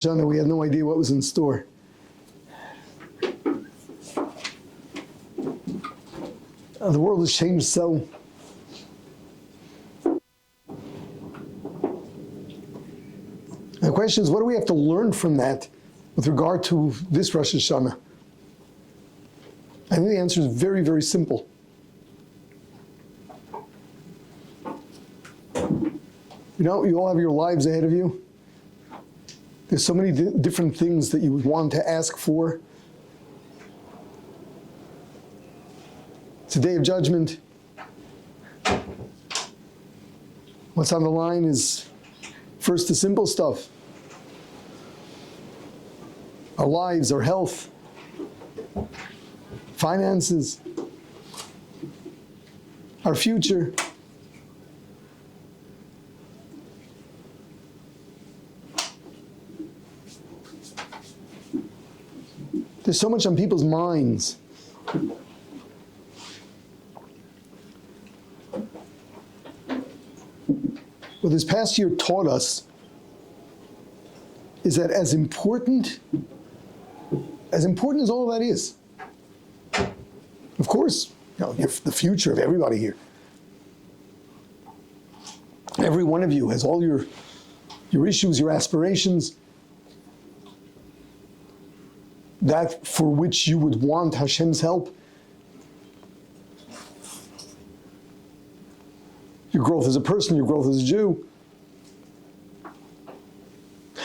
Hashana, we had no idea what was in store. The world has changed so. The question is, what do we have to learn from that with regard to this Rosh Hashanah? I think the answer is very, very simple. You know, you all have your lives ahead of you. There's so many different things that you would want to ask for. It's a day of judgment. What's on the line is first the simple stuff. Our lives, our health, finances, our future. There's so much on people's minds. What this past year taught us is that as important as all of that is, of course, you know, you're the future of everybody here. Every one of you has all your issues, your aspirations, that for which you would want Hashem's help. Your growth as a person, your growth as a Jew.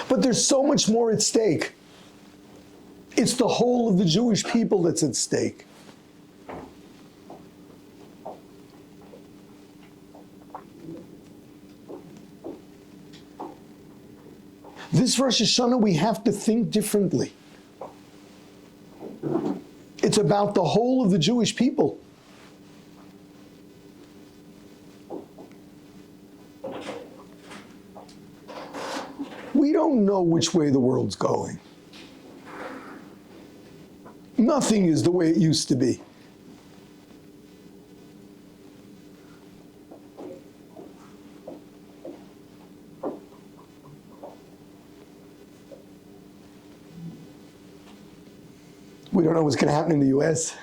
But there's so much more at stake. It's the whole of the Jewish people that's at stake. This Rosh Hashanah, we have to think differently. It's about the whole of the Jewish people. We don't know which way the world's going. Nothing is the way it used to be. We don't know what's going to happen in the U.S.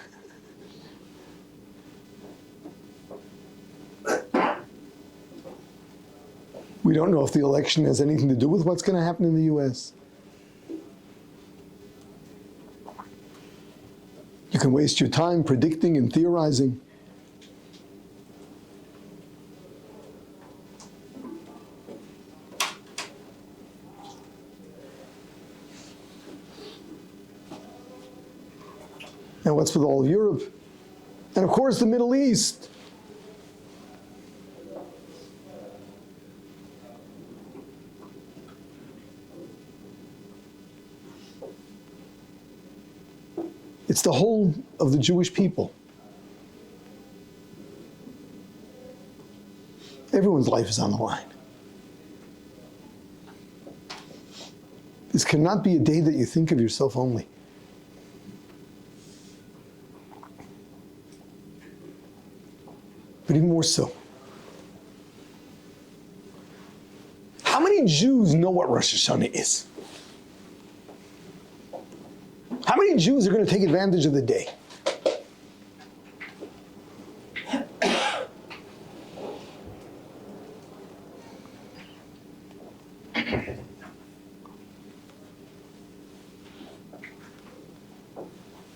We don't know if the election has anything to do with what's going to happen in the U.S. You can waste your time predicting and theorizing. And what's with all of Europe? And of course the Middle East. It's the whole of the Jewish people. Everyone's life is on the line. This cannot be a day that you think of yourself only. But even more so. How many Jews know what Rosh Hashanah is? How many Jews are going to take advantage of the day?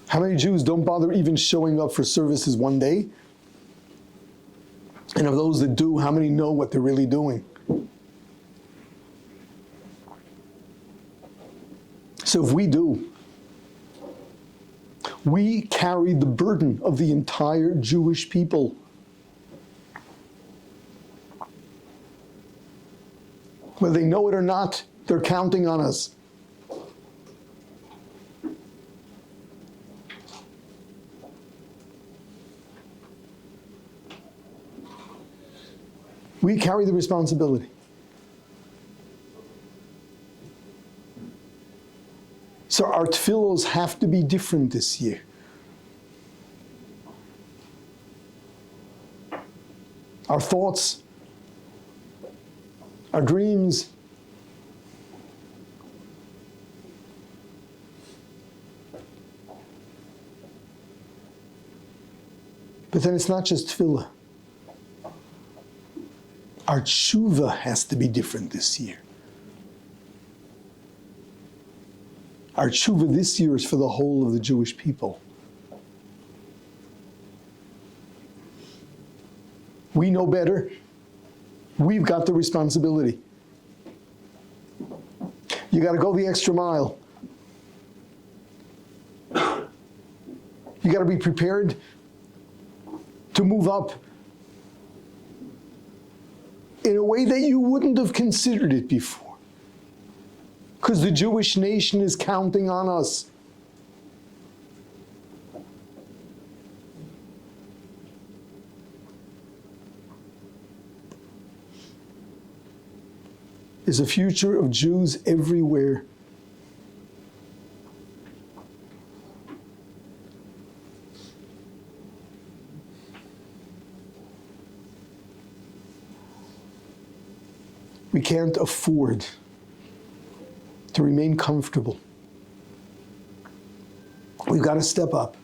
How many Jews don't bother even showing up for services one day? And of those that do, how many know what they're really doing? So if we do, we carry the burden of the entire Jewish people. Whether they know it or not, they're counting on us. We carry the responsibility. So our tefillos have to be different this year. Our thoughts, our dreams, But then it's not just tefillah. Our tshuva has to be different this year. Our tshuva this year is for the whole of the Jewish people. We know better. We've got the responsibility. You got to go the extra mile. You got to be prepared to move up in a way that you wouldn't have considered it before. Because the Jewish nation is counting on us. There's a future of Jews everywhere. We can't afford to remain comfortable. We've got to step up.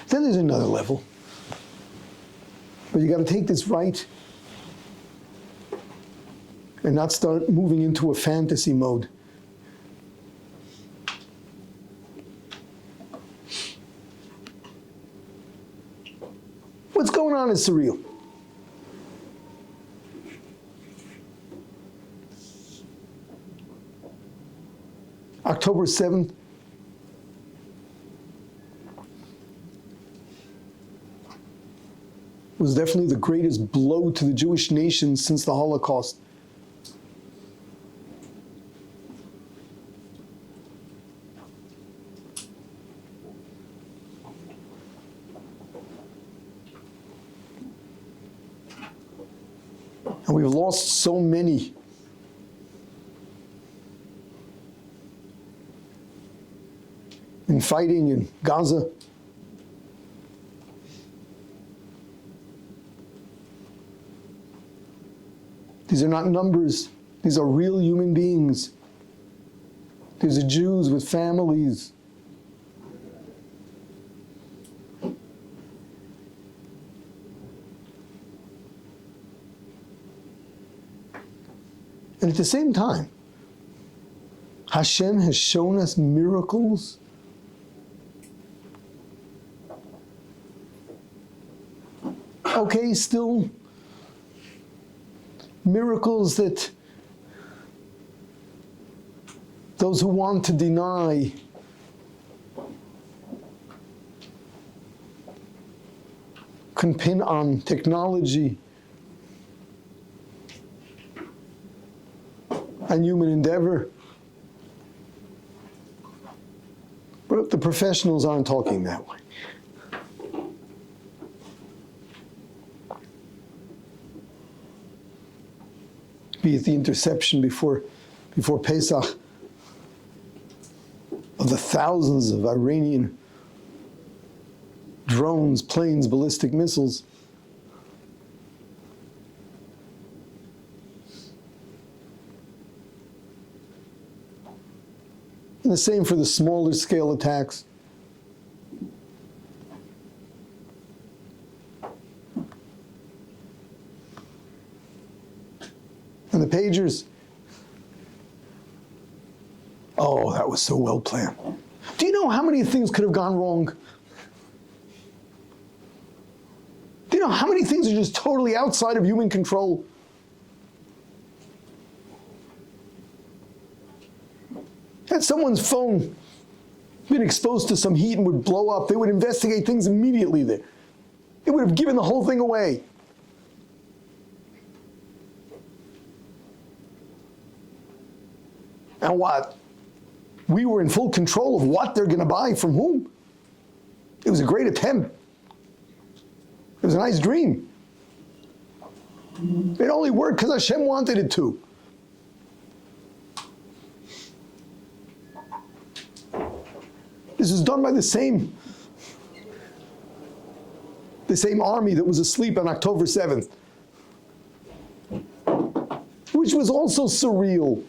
Then there's another level. But you got to take this right and not start moving into a fantasy mode. What's going on is surreal. October 7th, was definitely the greatest blow to the Jewish nation since the Holocaust. And we've lost so many. In fighting in Gaza. These are not numbers. These are real human beings. These are Jews with families. And at the same time, Hashem has shown us miracles. Okay, still miracles that those who want to deny can pin on technology and human endeavor. But the professionals aren't talking that way. Be it the interception before Pesach of the thousands of Iranian drones, planes, ballistic missiles. And the same for the smaller scale attacks. And the pagers, oh, that was so well planned. Do you know how many things could have gone wrong? Do you know how many things are just totally outside of human control? Had someone's phone been exposed to some heat and would blow up, they would investigate things immediately there. It would have given the whole thing away. And what? We were in full control of what they're going to buy from whom. It was a great attempt. It was a nice dream. It only worked because Hashem wanted it to. This is done by the same army that was asleep on October 7th, which was also surreal.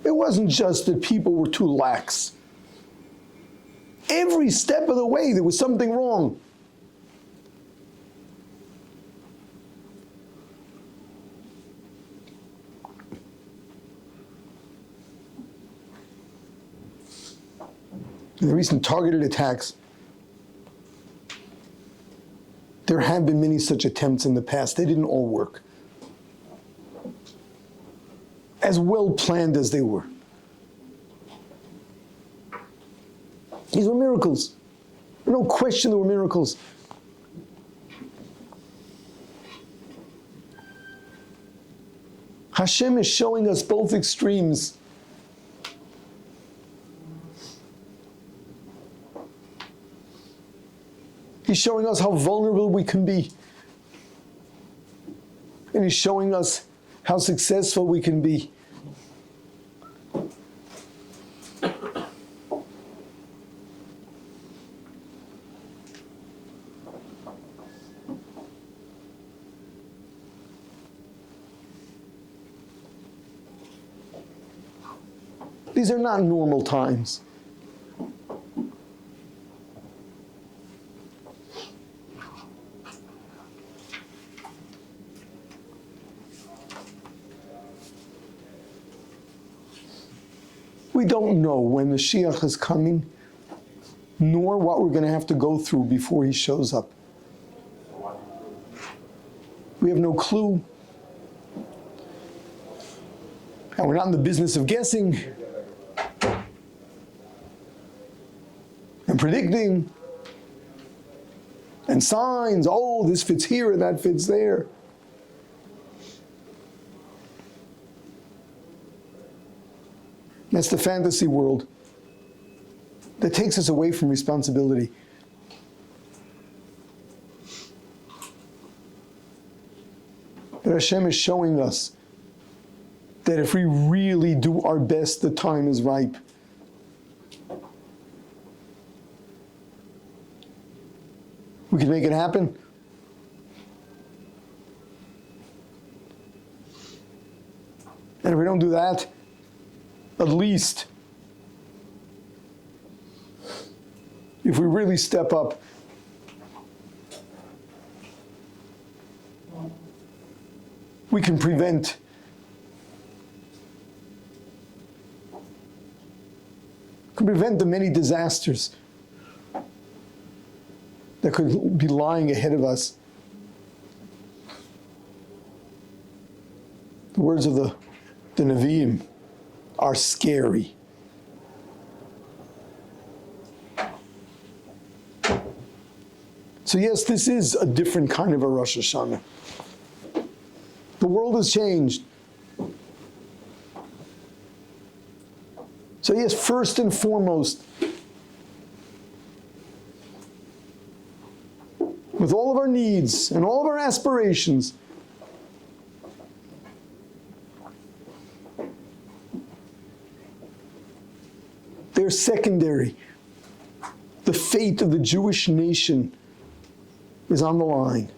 It wasn't just that people were too lax. Every step of the way, there was something wrong. In the recent targeted attacks, there have been many such attempts in the past. They didn't all work. As well planned as they were. These were miracles. No question they were miracles. Hashem is showing us both extremes. He's showing us how vulnerable we can be. And He's showing us how successful we can be. These are not normal times. We don't know when the Mashiach is coming, nor what we're going to have to go through before he shows up. We have no clue. And we're not in the business of guessing and predicting and signs. Oh, this fits here and that fits there. That's the fantasy world that takes us away from responsibility. But Hashem is showing us that if we really do our best, the time is ripe. We can make it happen. And if we don't do that, at least, if we really step up, we can prevent the many disasters that could be lying ahead of us. The words of the Nevi'im are scary. So yes, this is a different kind of a Rosh Hashanah. The world has changed. So yes, first and foremost, with all of our needs and all of our aspirations, they're secondary. The fate of the Jewish nation is on the line.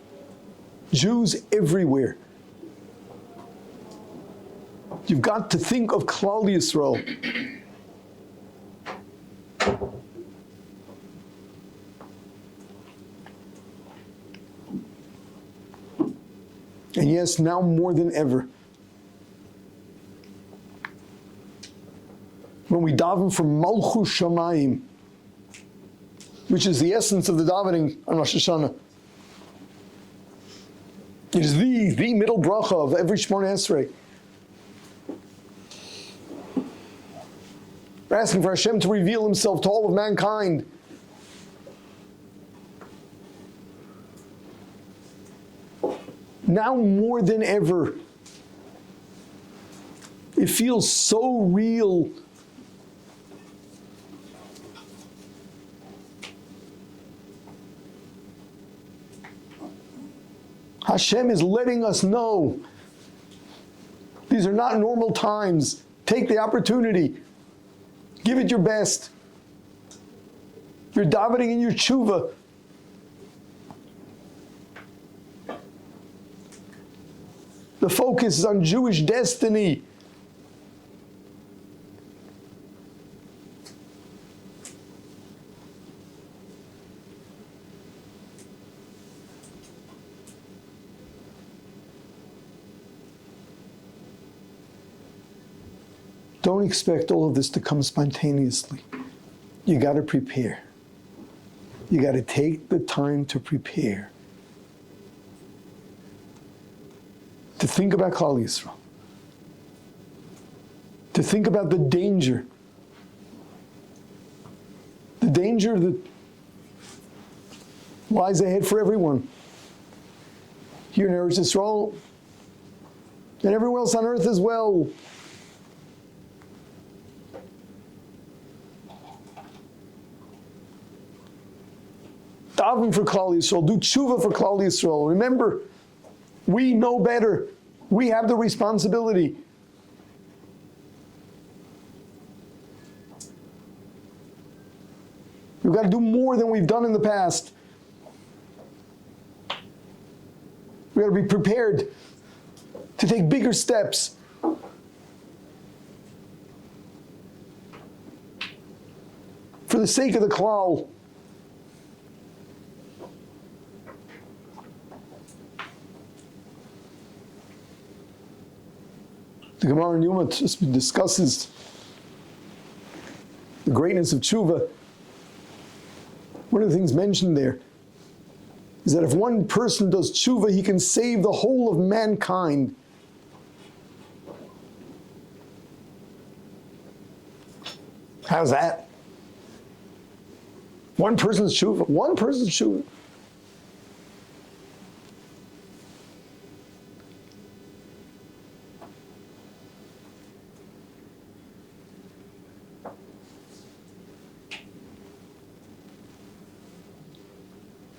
Jews everywhere. You've got to think of Klal Yisrael. And yes, now more than ever, when we daven for Malchus Shamayim, which is the essence of the davening on Rosh Hashanah. It is the middle bracha of every Shmoneh Esrei. We're asking for Hashem to reveal Himself to all of mankind. Now more than ever, it feels so real. Hashem is letting us know these are not normal times. Take the opportunity. Give it your best. You're davening in your tshuva. The focus is on Jewish destiny. Don't expect all of this to come spontaneously. You got to prepare. You got to take the time to prepare. To think about Klal Yisrael. To think about the danger. The danger that lies ahead for everyone. Here in Eretz Yisrael, and everywhere else on earth as well. Daven for Klal Yisrael, do tshuva for Klal Yisrael. Remember, we know better. We have the responsibility. We've got to do more than we've done in the past. We've got to be prepared to take bigger steps. For the sake of the klal. The Gemara in Yuma discusses the greatness of tshuva. One of the things mentioned there is that if one person does tshuva, he can save the whole of mankind. How's that? One person's tshuva. One person's tshuva.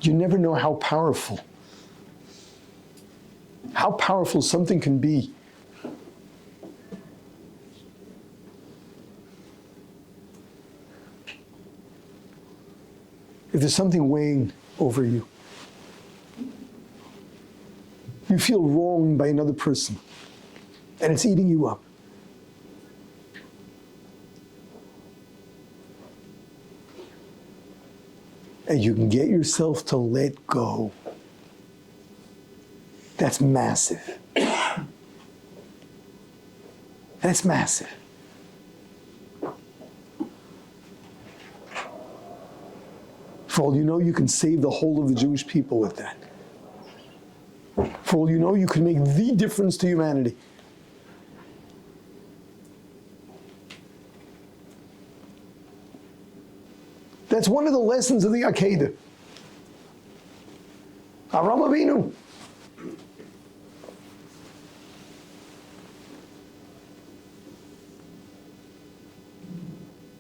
You never know how powerful something can be. If there's something weighing over you, you feel wronged by another person, and it's eating you up. And you can get yourself to let go. That's massive. That's massive. For all you know, you can save the whole of the Jewish people with that. For all you know, you can make the difference to humanity. That's one of the lessons of the Akedah. Avraham Avinu.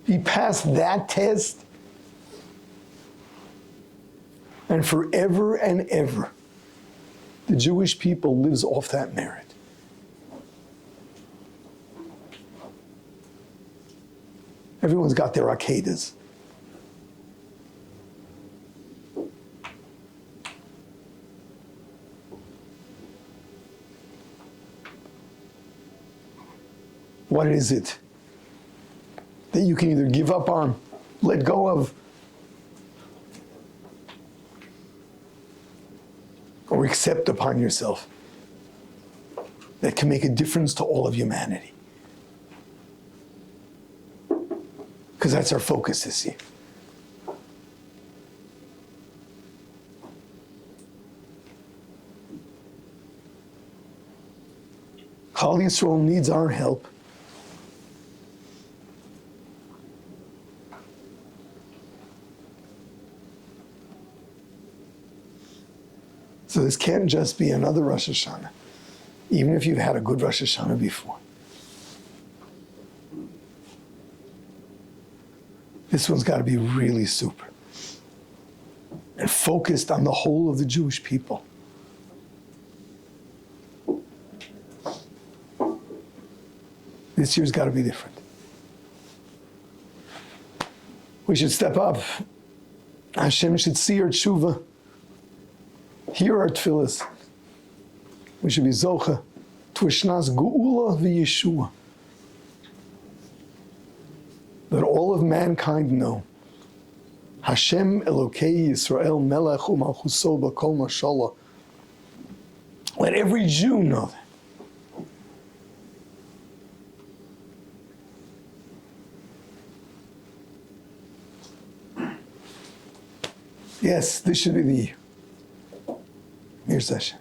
He passed that test, and forever and ever, the Jewish people lives off that merit. Everyone's got their Akedahs. What is it that you can either give up on, let go of, or accept upon yourself that can make a difference to all of humanity? Because that's our focus this year. Klal Yisrael needs our help. So this can't just be another Rosh Hashana, even if you've had a good Rosh Hashana before. This one's got to be really super and focused on the whole of the Jewish people. This year's got to be different. We should step up. Hashem should see our tshuva. Hear our tefillas. We should be zocha to Shnas Geula v'Yeshua. Let all of mankind know Hashem Elokei Yisrael Melech u'Malchuso b'Kol Mashallah. Let every Jew know that. Yes, this should be the year. Mir Session.